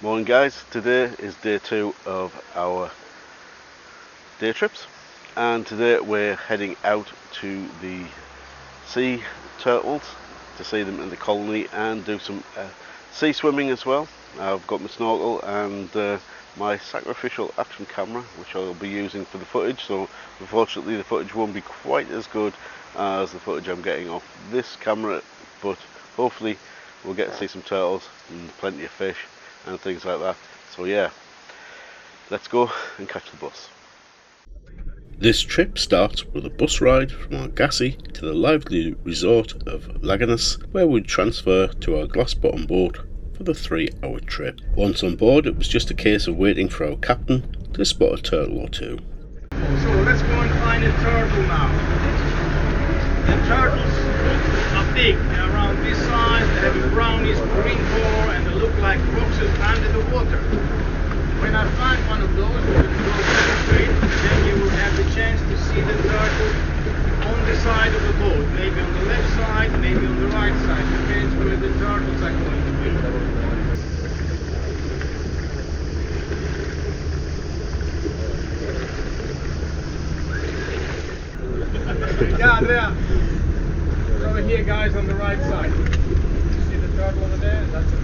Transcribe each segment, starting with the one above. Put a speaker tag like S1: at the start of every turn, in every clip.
S1: Morning guys, today is day 2 of our day trips, and today we're heading out to the sea turtles to see them in the colony and do some sea swimming as well. I've got my snorkel and my sacrificial action camera, which I'll be using for the footage, so unfortunately the footage won't be quite as good as the footage I'm getting off this camera, but hopefully we'll get to see some turtles and plenty of fish and things like that. So yeah, let's go and catch the bus.
S2: This trip starts with a bus ride from Argassi to the lively resort of Laganas, where we'd transfer to our glass bottom boat for the 3-hour trip. Once on board, it was just a case of waiting for our captain to spot a turtle or two.
S3: So let's go and find a turtle now. The turtles are big, they're around this size, they have a brownish green color and they look like rocks under the water. When I find one of those, we're going to go straight, then you will have the chance to see the turtle on the side of the boat, maybe on the left side, maybe on the right side, depends where the turtles are going to be. Yeah, Andrea. Over here, guys, on the right side. See the turtle over there? That's it.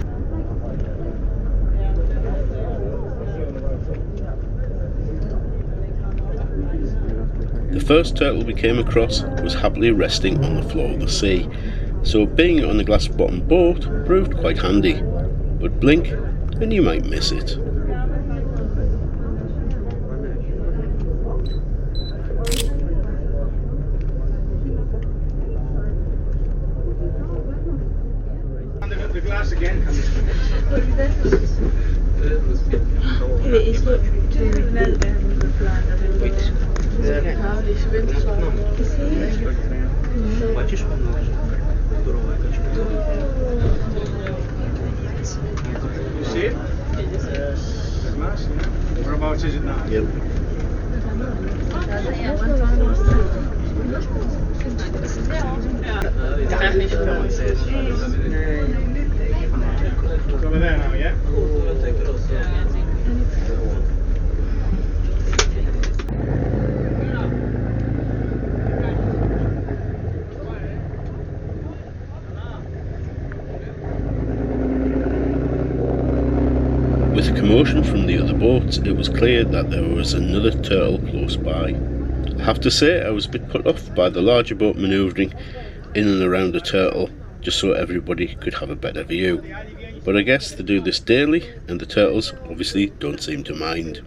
S2: The first turtle we came across was happily resting on the floor of the sea, so being on a glass bottom boat proved quite handy, but blink and you might miss it.
S3: The glass again. You see it? The glass? Whereabouts is it now?
S1: Yep.
S3: It's over there now, yeah?
S2: With a commotion from the other boats, it was clear that there was another turtle close by. I have to say I was a bit put off by the larger boat manoeuvring in and around the turtle, just so everybody could have a better view. But I guess they do this daily, and the turtles obviously don't seem to mind.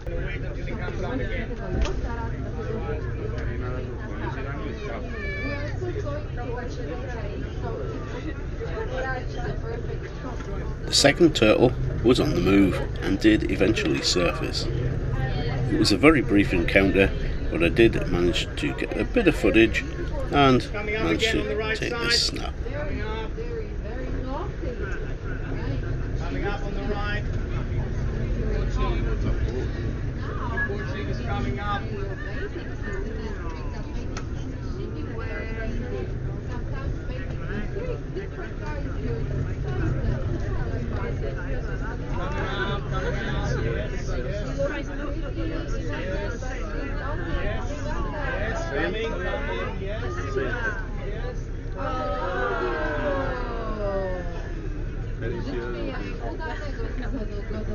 S3: Wait until he comes on again.
S2: The second turtle was on the move and did eventually surface. It was a very brief encounter, but I did manage to get a bit of footage and managed to take this snap.
S3: Coming up on the right. Portuguese is coming up.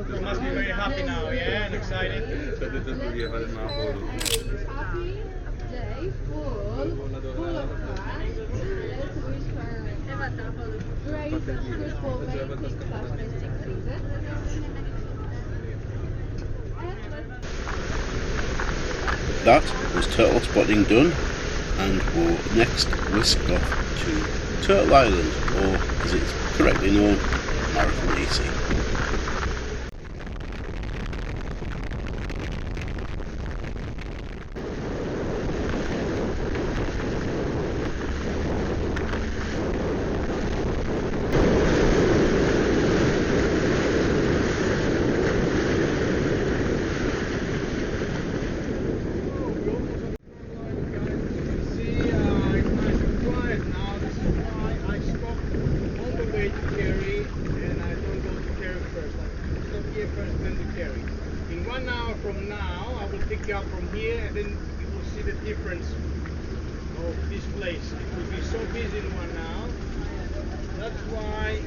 S3: You must be very happy now, yeah, and excited.
S4: Happy day, full of fun. Let's wish her great football mating/nesting season.
S2: That was turtle spotting done, and we'll next whisk off to Turtle Island, or as it's correctly very own Marathonisi.
S3: Up from here, and then you will see the difference of this place. It will be so busy in 1 hour. That's why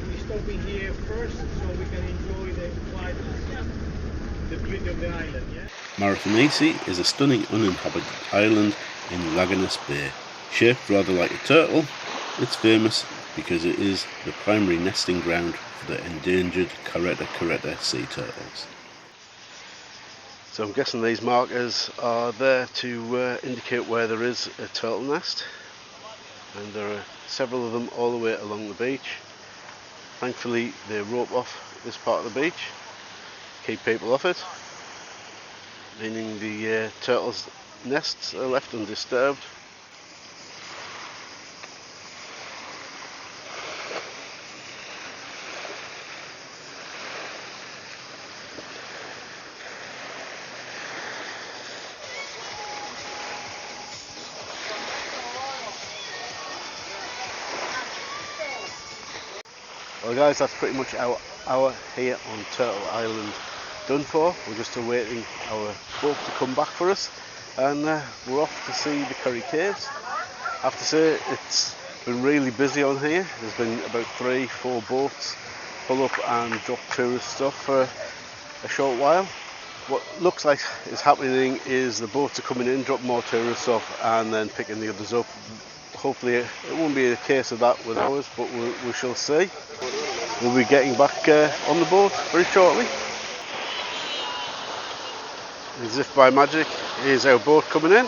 S3: we're stopping here first, so we can enjoy the quietness, the beauty of the island. Yeah?
S2: Marathonisi is a stunning uninhabited island in Laganas Bay. Shaped rather like a turtle, it's famous because it is the primary nesting ground for the endangered Caretta sea turtles.
S1: So I'm guessing these markers are there to indicate where there is a turtle nest, and there are several of them all the way along the beach. Thankfully they rope off this part of the beach, keep people off it, meaning the turtles' nests are left undisturbed. Well guys, that's pretty much our hour here on Turtle Island done for. We're just awaiting our boat to come back for us, and we're off to see the Keri caves. I have to say it's been really busy on here. There's been about 3-4 boats pull up and drop tourist stuff for a short while. What looks like is happening is the boats are coming in, dropping more tourists off, and then picking the others up. Hopefully it won't be a case of that with ours, but we shall see. We'll be getting back on the boat very shortly. As if by magic, here's our boat coming in.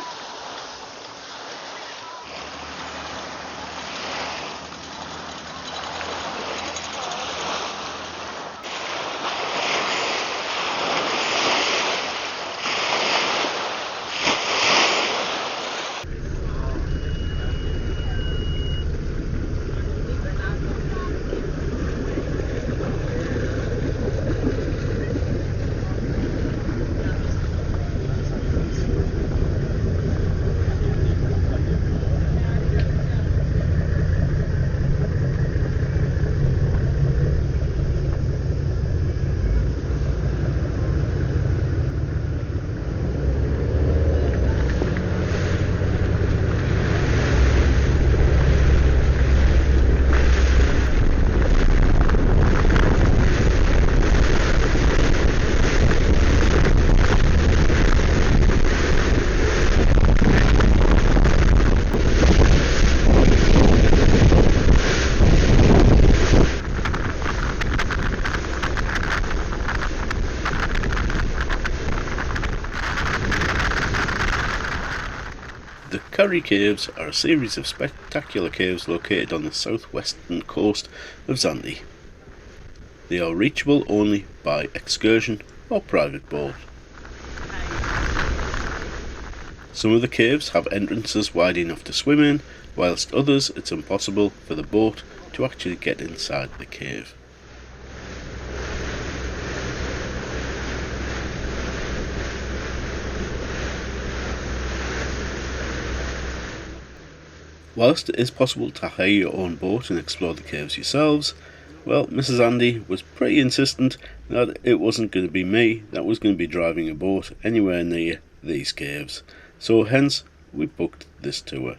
S2: The Keri Caves are a series of spectacular caves located on the southwestern coast of Zante. They are reachable only by excursion or private boat. Some of the caves have entrances wide enough to swim in, whilst others it's impossible for the boat to actually get inside the cave. Whilst it is possible to hire your own boat and explore the caves yourselves, well, Mrs. Andy was pretty insistent that it wasn't going to be me that was going to be driving a boat anywhere near these caves, so hence we booked this tour.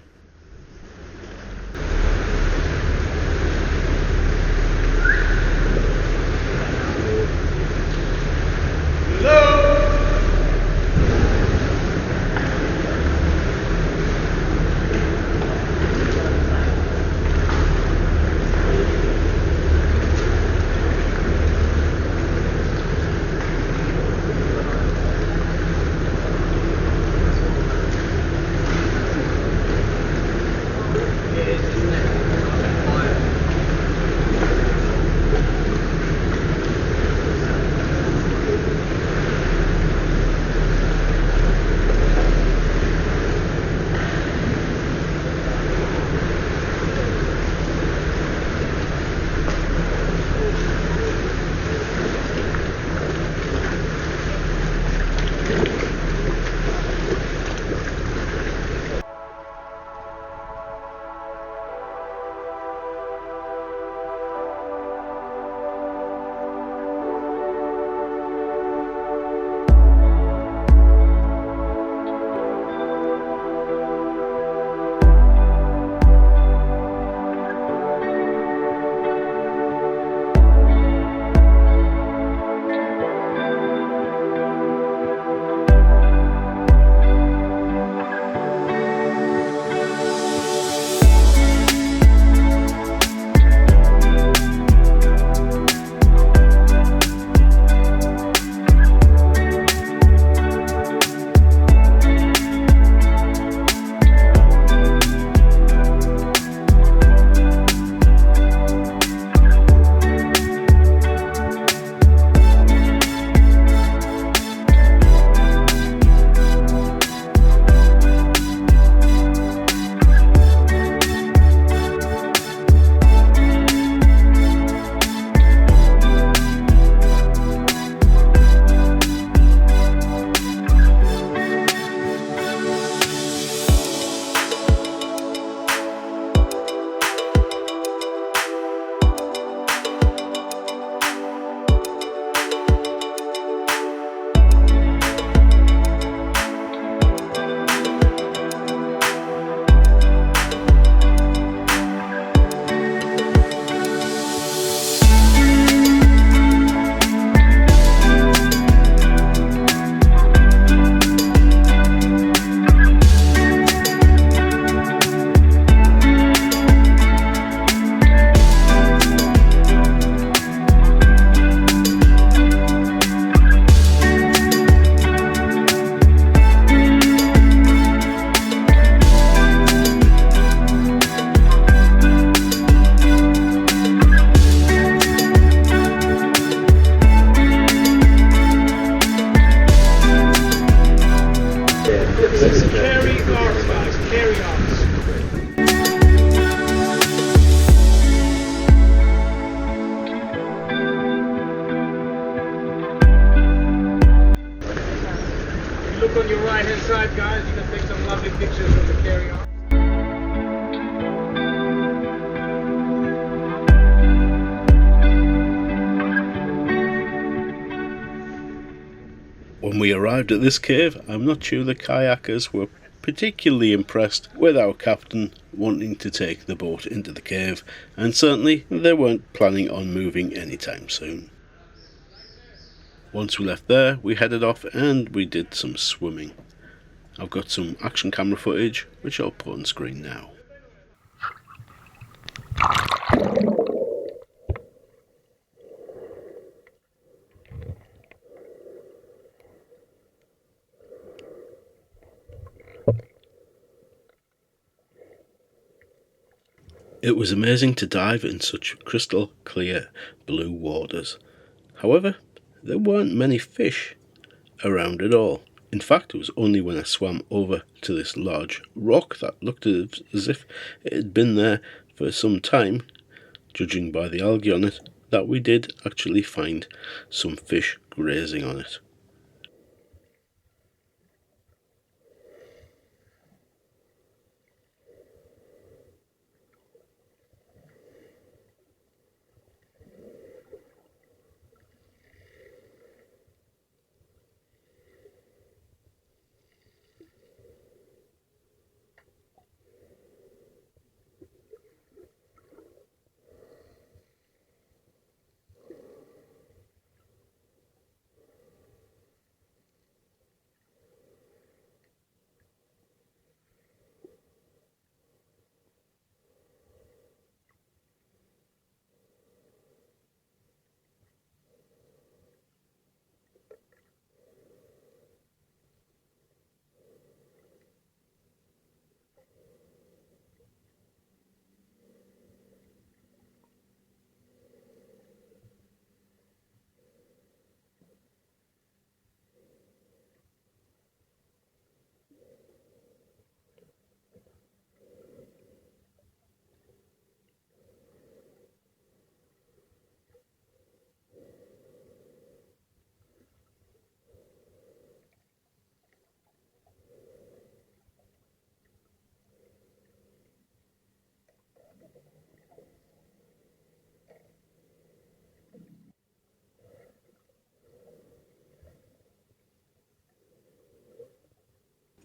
S3: right hand side, guys. You can take some lovely pictures of the Keri.
S2: When we arrived at this cave, I'm not sure the kayakers were particularly impressed with our captain wanting to take the boat into the cave, and certainly they weren't planning on moving anytime soon. Once we left there, we headed off and we did some swimming. I've got some action camera footage which I'll put on screen now. It was amazing to dive in such crystal clear blue waters. However, there weren't many fish around at all. In fact, it was only when I swam over to this large rock that looked as if it had been there for some time, judging by the algae on it, that we did actually find some fish grazing on it.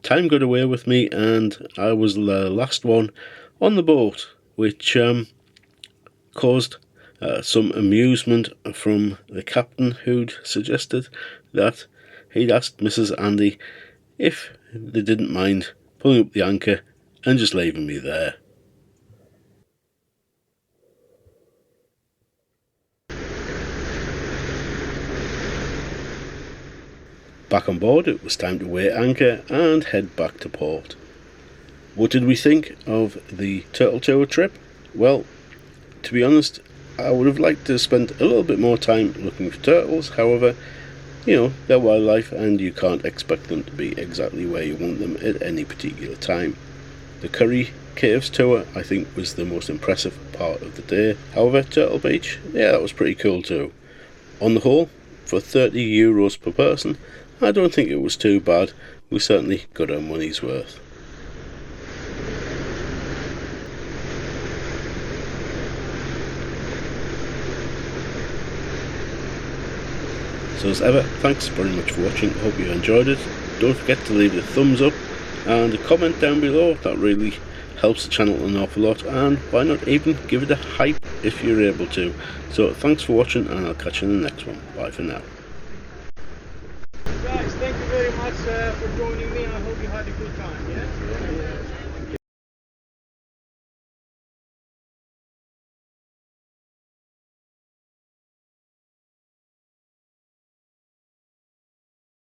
S2: Time got away with me and I was the last one on the boat, which caused some amusement from the captain, who'd suggested that he'd asked Mrs. Andy if they didn't mind pulling up the anchor and just leaving me there. Back on board, it was time to weigh anchor and head back to port. What did we think of the turtle tour trip? Well, to be honest, I would have liked to have spent a little bit more time looking for turtles. However, you know, they're wildlife and you can't expect them to be exactly where you want them at any particular time. The Keri Caves tour, I think, was the most impressive part of the day. However, Turtle Beach, yeah, that was pretty cool too. On the whole, for €30 per person, I don't think it was too bad. We certainly got our money's worth. So as ever, thanks very much for watching. Hope you enjoyed it. Don't forget to leave a thumbs up and a comment down below. That really helps the channel an awful lot, and why not even give it a hype if you're able to. So thanks for watching and I'll catch you in the next one. Bye for now.
S3: Guys, thank you very much for joining me. I hope you had a good time. Yeah?